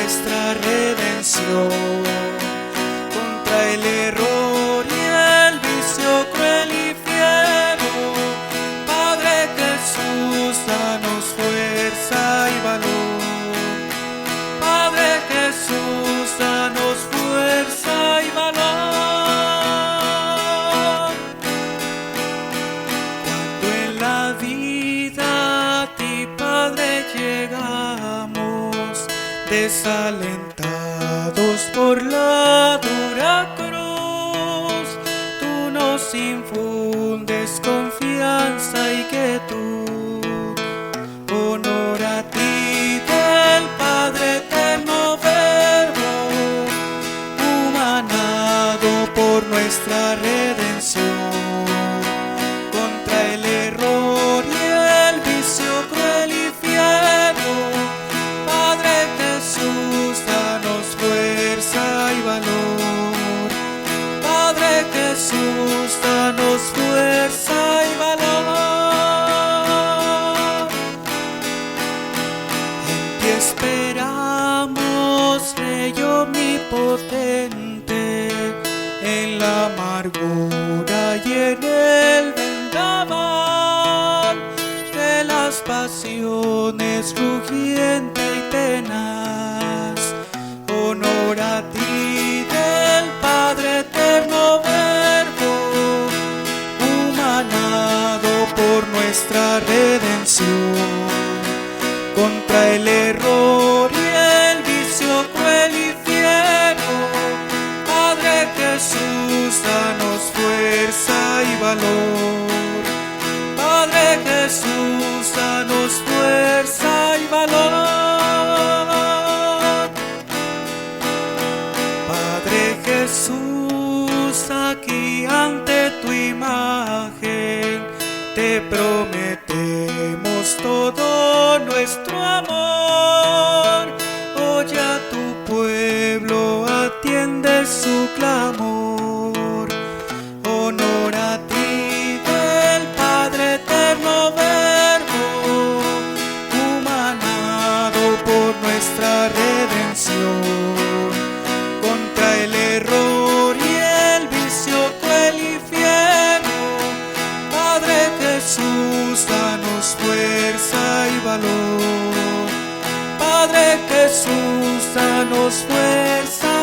nuestra redención, contra el error y el vicio cruel y fiero. Padre Jesús, danos fuerza y valor. Padre Jesús, danos fuerza y valor. Cuando en la vida a ti, Padre, llegamos, desalentados por la dura cruz, tú nos infundes confianza y quietud. Honor a ti del Padre eterno Verbo, humanado por nuestra redención, contra el error y el vicio cruel y fiero. Padre Jesús, danos fuerza y valor. Padre Jesús, danos fuerza y valor. En ti esperamos, Rey omnipotente, en la amargura y en el vendaval de las pasiones rugiente y tenaz. Honor a ti del Padre eterno Verbo, humanado por nuestra redención, contra el error y el vicio cruel y fiero. Padre Jesús, danos fuerza y valor. Padre Jesús, danos fuerza y valor. Padre Jesús, aquí ante tu imagen te prometemos todo nuestro amor. Oye a tu pueblo, atiende su clamor. Honor a ti del Padre eterno Verbo, humanado por nuestra redención, contra el error y el vicio cruel y fiero. Padre Jesús, danos fuerza y valor. Padre Jesús, danos fuerza